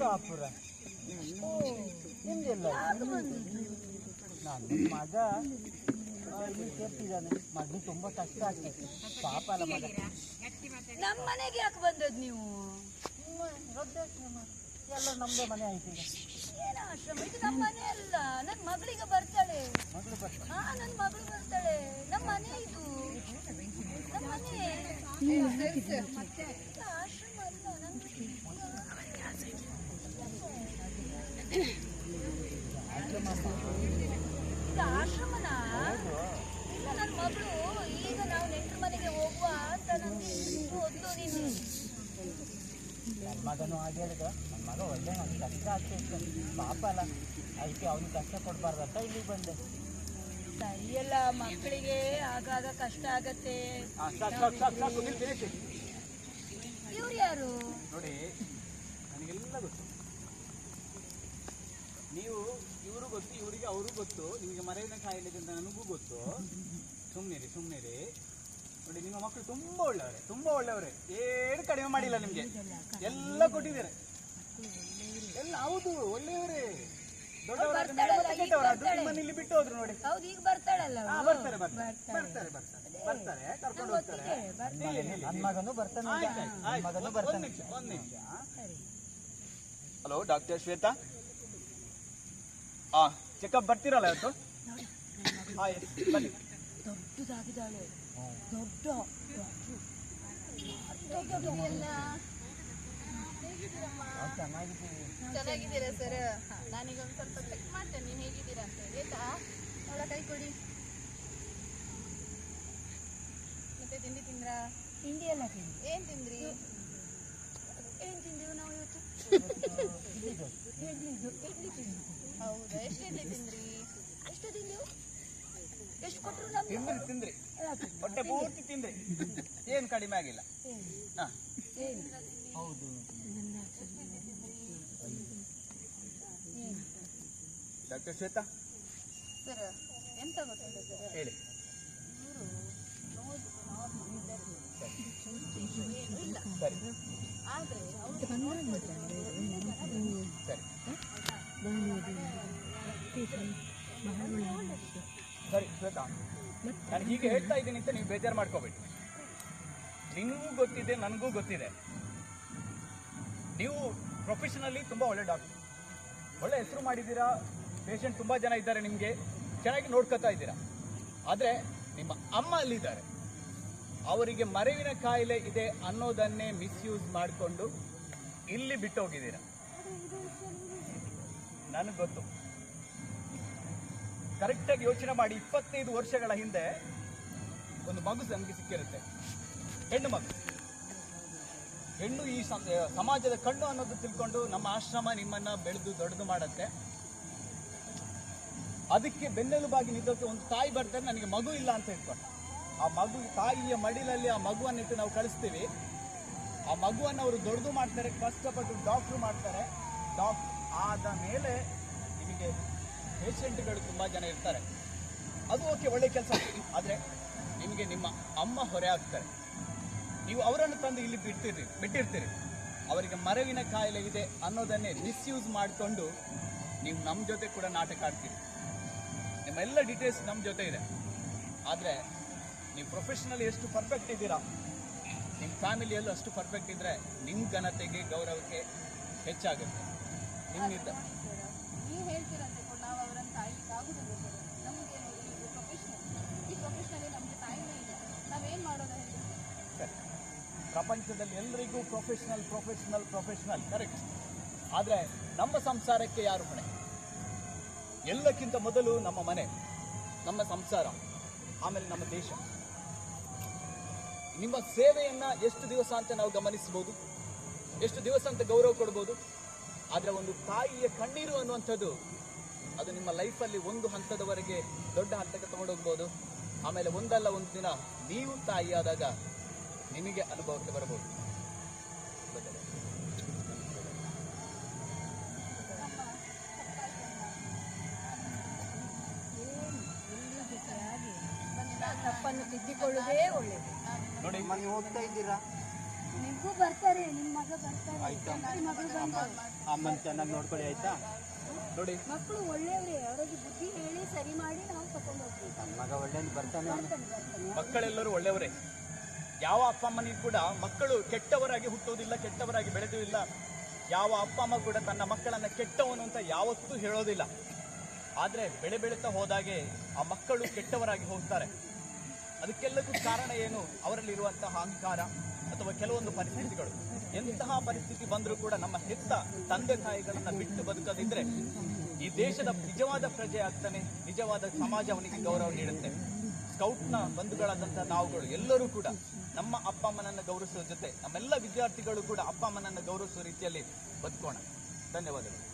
ಶಾಪುರ ನಿಮ್ದೆಲ್ಲ ನನ್ನ ಮಗ ಇಲ್ಲಿ ಸೇರ್ತಿದ್ದಾನೆ. ಮಗನಿಗೆ ತುಂಬಾ ಕಷ್ಟ ಆಗ್ತದೆ. ಪಾಪ ಅಲ್ಲ ಮಗ. ನಮ್ಮ ಮನೆಗೆ ಯಾಕೆ ಬಂದದ್ ನೀವು? ಎಲ್ಲ ನಮ್ದೇ ಮನೆ ಆಯ್ತು ಈಗ. ಏನ ಆಶ್ರಮ ಇದು? ನಮ್ಮ ಮನೆ ಅಲ್ಲ, ನನ್ನ ಮಗಳಿಗೆ ಬರ್ತಾಳೆ. ಮಗಳು ಬರ್ತಾಳೆ? ಹಾ, ನನ್ನ ಮಗಳು ಬರ್ತಾಳೆ. ನಮ್ಮ ಮನೆ ಇದು, ನಮ್ಮ ಮನೆ. ಮತ್ತೆ ಆಶ್ರಮ ಅಲ್ಲ, ಇದು ಆಶ್ರಮನ? ಇಲ್ಲ, ನನ್ನ ಮಗಳು ಈಗ ನಾವು ನೆಂಟರ ಮನೆಗೆ ಹೋಗುವ ಅಂತ ನನಗೆ ಓದ್ಲು ನೀನು. ನನ್ನ ಮಗನೂ ಹಾಗೆ ಹೇಳಿದ. ನನ್ನ ಮಗ ಒಳ್ಳೆ ನನಗೆ ಕಷ್ಟ ಆಗ್ತಾ ಪಾಪ ಅಲ್ಲ, ಅದಕ್ಕೆ ಅವ್ನಿಗೆ ಕಷ್ಟ ಕೊಡಬಾರ್ದಂತ ಇಲ್ಲಿಗೆ ಬಂದೆ. ಸರಿಯಲ್ಲ, ಮಕ್ಕಳಿಗೆ ಆಗಾಗ ಕಷ್ಟ ಆಗತ್ತೆ. ಇವ್ರು ಯಾರು ನೋಡಿ, ನನಗೆಲ್ಲ ಗೊತ್ತು. ನೀವು ಇವರು ಗೊತ್ತು, ಇವರಿಗೆ ಅವರು ಗೊತ್ತು. ನಿಮಗೆ ಮರೆಯಿನ ಕಾಯಿಲೆ ಅಂತ ನನಗೂ ಗೊತ್ತು. ಸುಮ್ಮನಿರಿ ನೋಡಿ, ನಿಮ್ಮ ಮಕ್ಕಳು ತುಂಬಾ ಒಳ್ಳೆಯವರೇ. ಏನು ಕಡಿಮೆ ಮಾಡಿಲ್ಲ ನಿಮ್ಗೆ, ಎಲ್ಲ ಕೊಟ್ಟಿದ್ದಾರೆ. ಎಲ್ಲ ಹೌದು, ಒಳ್ಳೆಯವರೇ. ಇಲ್ಲಿ ಬಿಟ್ಟು ಹೋದ್ರು ನೋಡಿ. ಹೌದು, ಈಗ ಬರ್ತಾಳಲ್ಲ. ಬರ್ತಾರೆ ಕರ್ಕೊಂಡು ಹೋಗ್ತಾರೆ. ನನ್ನ ಮಗನು ಬರ್ತಾನೆ. ಒಂದ್ ನಿಮಿಷ. Hello, doctor Shweta. ಚೆಕಪ್ ಬರ್ತೀರಲ್ಲ ಇವತ್ತು? ಬನ್ನಿ. ದೊಡ್ಡದಾಗಿದ್ದಾಳೆ, ದೊಡ್ಡ. ಚೆನ್ನಾಗಿದ್ದೀರಾ ಸರ್? ನಾನೀಗ ಒಂದು ಸ್ವಲ್ಪ ಚೆಕ್ ಮಾಡ್ತೇನೆ ನೀವು ಹೇಗಿದ್ದೀರಾ ಅಂತ. ಆಯ್ತಾ? ಅವಳ ಕೈ ಕೊಡಿ. ಮತ್ತೆ ತಿಂಡಿ ತಿಂದ್ರಾ? ತಿಂಡಿ ಎಲ್ಲ ತಿಂಡಿ. ಏನ್ ತಿಂದ್ರಿ? ಏನ್ ತಿಂದೀವಿ ನಾವು ಇವತ್ತು? ಇಡ್ಲಿ ತಿಂಡಿ. ಹೌದಾ? ಎಷ್ಟು ಇಡ್ಲಿ ತಿಂದ್ರಿ? ಎಷ್ಟು ತಿಂದೀವಿ? ಎಷ್ಟು ಕೊಟ್ಟರು ನಮ್ಗೆ? ತಿಂದ್ರಿ ಹೊಟ್ಟೆ ಪೂರ್ತಿ ತಿಂದ್ರಿ, ಏನು ಕಡಿಮೆ ಆಗಿಲ್ಲ. ಹೌದು. ಡಾಕ್ಟರ್ ಶ್ವೇತಾ ಸರ್, ಎಂತ ಗೊತ್ತಿಲ್ಲ ಸರ್, ಹೇಳಿ. ಇಲ್ಲ ಸರಿ ಆದ್ರೆ ಸರಿ ಶ್ವೇತಾ, ನಾನು ಹೀಗೆ ಹೇಳ್ತಾ ಇದ್ದೀನಿ ಅಂತ ನೀವು ಬೇಜಾರು ಮಾಡ್ಕೋಬೇಡಿ. ನಿಮಗೂ ಗೊತ್ತಿದೆ, ನನಗೂ ಗೊತ್ತಿದೆ. ನೀವು ಪ್ರೊಫೆಷನಲಿ ತುಂಬ ಒಳ್ಳೆ ಡಾಕ್ಟರ್, ಒಳ್ಳೆ ಹೆಸರು ಮಾಡಿದ್ದೀರಾ. ಪೇಷಂಟ್ ತುಂಬ ಜನ ಇದ್ದಾರೆ, ನಿಮಗೆ ಚೆನ್ನಾಗಿ ನೋಡ್ಕೊತಾ ಇದ್ದೀರಾ. ಆದರೆ ನಿಮ್ಮ ಅಮ್ಮ ಅಲ್ಲಿದ್ದಾರೆ, ಅವರಿಗೆ ಮರೆವಿನ ಕಾಯಿಲೆ ಇದೆ ಅನ್ನೋದನ್ನೇ ಮಿಸ್ಯೂಸ್ ಮಾಡಿಕೊಂಡು ಇಲ್ಲಿ ಬಿಟ್ಟು ಹೋಗಿದ್ದೀರಾ. ನನಗೆ ಗೊತ್ತು. ಕರೆಕ್ಟಾಗಿ ಯೋಚನೆ ಮಾಡಿ, 25 ವರ್ಷಗಳ ಹಿಂದೆ ಒಂದು ಮಗು ನಮಗೆ ಸಿಕ್ಕಿರುತ್ತೆ, ಹೆಣ್ಣು ಮಗು. ಹೆಣ್ಣು ಈ ಸಮಾಜದ ಕಣ್ಣು ಅನ್ನೋದು ತಿಳ್ಕೊಂಡು ನಮ್ಮ ಆಶ್ರಮ ನಿಮ್ಮನ್ನ ಬೆಳೆದು ದೊಡ್ಡದು ಮಾಡುತ್ತೆ. ಅದಕ್ಕೆ ಬೆನ್ನೆಲುಬಾಗಿ ನಿಂತಕ್ಕೆ ಒಂದು ತಾಯಿ ಬರ್ತಾರೆ, ನನಗೆ ಮಗು ಇಲ್ಲ ಅಂತ ಹೇಳ್ಕೊಂಡು. ಆ ಮಗು, ತಾಯಿಯ ಮಡಿಲಲ್ಲಿ ಆ ಮಗುವನ್ನಿಟ್ಟು ನಾವು ಕಳಿಸ್ತೀವಿ. ಆ ಮಗುವನ್ನು ಅವರು ದೊಡ್ಡದು ಮಾಡ್ತಾರೆ, ಕಷ್ಟಪಟ್ಟು ಡಾಕ್ಟ್ರು ಮಾಡ್ತಾರೆ. ಡಾಕ್ಟರ್ ಆದ ಮೇಲೆ ನಿಮಗೆ ಪೇಷಂಟ್ಗಳು ತುಂಬ ಜನ ಇರ್ತಾರೆ, ಅದು ಓಕೆ, ಒಳ್ಳೆ ಕೆಲಸ. ಆದರೆ ನಿಮಗೆ ನಿಮ್ಮ ಅಮ್ಮ ಹೊರೆ ಆಗ್ತಾರೆ. ನೀವು ಅವರನ್ನು ತಂದು ಇಲ್ಲಿ ಬಿಟ್ಟಿರ್ತೀರಿ. ಅವರಿಗೆ ಮರೆವಿನ ಕಾಯಿಲೆ ಇದೆ ಅನ್ನೋದನ್ನೇ ಮಿಸ್ಯೂಸ್ ಮಾಡಿಕೊಂಡು ನೀವು ನಮ್ಮ ಜೊತೆ ಕೂಡ ನಾಟಕ ಆಡ್ತೀರಿ. ನಿಮ್ಮೆಲ್ಲ ಡೀಟೇಲ್ಸ್ ನಮ್ಮ ಜೊತೆ ಇದೆ. ಆದರೆ ನೀವು ಪ್ರೊಫೆಷನಲಿ ಎಷ್ಟು ಪರ್ಫೆಕ್ಟ್ ಇದ್ದೀರಾ, ನಿಮ್ಮ ಫ್ಯಾಮಿಲಿಯಲ್ಲೂ ಅಷ್ಟು ಪರ್ಫೆಕ್ಟ್ ಇದ್ದರೆ ನಿಮ್ಮ ಘನತೆಗೆ, ಗೌರವಕ್ಕೆ ಹೆಚ್ಚಾಗುತ್ತೆ. ನಿಮ್ಮಿಂದ ನೀವು ಹೇಳ್ತೀರಂತೆ ನಾವು ಅವರನ್ನು ಕಾಯ್ಲಿಕ್ಕೆ ಆಗುದಿಲ್ಲ ಸರ್. ನಮಗೆ ಈ ಪ್ರೊಫೆಷನಲ್ಲಿ ನಮಗೆ ಟೈಮೇ ಇಲ್ಲ. ನಾವೇನು ಮಾಡೋದು ಹೇಳಿ ಸರಿ, ಪ್ರಪಂಚದಲ್ಲಿ ಎಲ್ಲರಿಗೂ ಪ್ರೊಫೆಷನಲ್ ಕರೆಕ್ಟ್. ಆದರೆ ನಮ್ಮ ಸಂಸಾರಕ್ಕೆ ಯಾರು ಹೊಣೆ? ಎಲ್ಲಕ್ಕಿಂತ ಮೊದಲು ನಮ್ಮ ಮನೆ, ನಮ್ಮ ಸಂಸಾರ, ಆಮೇಲೆ ನಮ್ಮ ದೇಶ. ನಿಮ್ಮ ಸೇವೆಯನ್ನು ಎಷ್ಟು ದಿವಸ ಅಂತ ನಾವು ಗಮನಿಸ್ಬೋದು, ಎಷ್ಟು ದಿವಸ ಅಂತ ಗೌರವ ಕೊಡ್ಬೋದು. ಆದರೆ ಒಂದು ತಾಯಿಯ ಕಣ್ಣೀರು ಅನ್ನುವಂಥದ್ದು, ಅದು ನಿಮ್ಮ ಲೈಫಲ್ಲಿ ಒಂದು ಹಂತದವರೆಗೆ ದೊಡ್ಡ ಹಂತಕ್ಕೆ ತಗೊಂಡೋಗ್ಬೋದು. ಆಮೇಲೆ ಒಂದಲ್ಲ ಒಂದು ದಿನ ನೀವು ತಾಯಿಯಾದಾಗ ನಿಮಗೆ ಅನುಭವಕ್ಕೆ ಬರಬಹುದು. ತಪ್ಪನ್ನು ತಿದ್ದಿಕೊಳ್ಳುವುದೇ ಒಳ್ಳೆಯದು. ನೋಡಿ, ನೀವು ಹೋಗ್ತಾ ಇದ್ದೀರಾ? ಮಗು ಬರ್ತಾರೆ, ನಿಮ್ಮ ಮಗ ಬರ್ತಾರೆ. ಆಯ್ತಾ ಮಗಳು ಬಂದು ಅಮ್ಮನ ಚೆನ್ನಾಗಿ ನೋಡ್ಕೊಳ್ಳಿ ಆಯ್ತಾ. ನೋಡಿ ಮಕ್ಕಳು ಒಳ್ಳೆಯವ್ರೆ, ಅವರಿಗೆ ಬುದ್ಧಿ ಹೇಳಿ ಸರಿ ಮಾಡಿ ನಾವು ತಗೊಂಡು ಹೋಗ್ತೀವಿ. ನನ್ನ ಮಗ ಒಳ್ಳೆ ಬರ್ತಾನೆ ಅವನು. ಮಕ್ಕಳೆಲ್ಲರೂ ಒಳ್ಳೆಯವರೇ. ಯಾವ ಅಪ್ಪ ಅಮ್ಮನಿಗೂ ಕೂಡ ಮಕ್ಕಳು ಕೆಟ್ಟವರಾಗಿ ಹುಟ್ಟೋದಿಲ್ಲ, ಕೆಟ್ಟವರಾಗಿ ಬೆಳೆದಿಲ್ಲ. ಯಾವ ಅಪ್ಪ ಅಮ್ಮ ಕೂಡ ತನ್ನ ಮಕ್ಕಳನ್ನ ಕೆಟ್ಟವನು ಅಂತ ಯಾವತ್ತೂ ಹೇಳೋದಿಲ್ಲ. ಆದರೆ ಬೆಳೀತಾ ಹೋದಾಗೆ ಆ ಮಕ್ಕಳು ಕೆಟ್ಟವರಾಗಿ ಹೋಗ್ತಾರೆ. ಅದಕ್ಕೆಲ್ಲಕ್ಕೂ ಕಾರಣ ಏನು? ಅವರಲ್ಲಿರುವಂತಹ ಅಹಂಕಾರ ಅಥವಾ ಕೆಲವೊಂದು ಪರಿಸ್ಥಿತಿಗಳು. ಎಂತಹ ಪರಿಸ್ಥಿತಿ ಬಂದರೂ ಕೂಡ ನಮ್ಮ ಹೆತ್ತ ತಂದೆ ತಾಯಿಗಳನ್ನ ಬಿಟ್ಟು ಬದುಕದಿದ್ರೆ ಈ ದೇಶದ ನಿಜವಾದ ಪ್ರಜೆ ಆಗ್ತಾನೆ, ನಿಜವಾದ ಸಮಾಜ ಅವನಿಗೆ ಗೌರವ ನೀಡುತ್ತೆ. ಸ್ಕೌಟ್ನ ಬಂಧುಗಳಾದಂತಹ ನಾವುಗಳು ಎಲ್ಲರೂ ಕೂಡ ನಮ್ಮ ಅಪ್ಪ ಅಮ್ಮನನ್ನು ಗೌರವಿಸುವ ಜೊತೆ ನಮ್ಮೆಲ್ಲ ವಿದ್ಯಾರ್ಥಿಗಳು ಕೂಡ ಅಪ್ಪ ಅಮ್ಮನನ್ನು ಗೌರವಿಸುವ ರೀತಿಯಲ್ಲಿ ಬದುಕೋಣ. ಧನ್ಯವಾದಗಳು.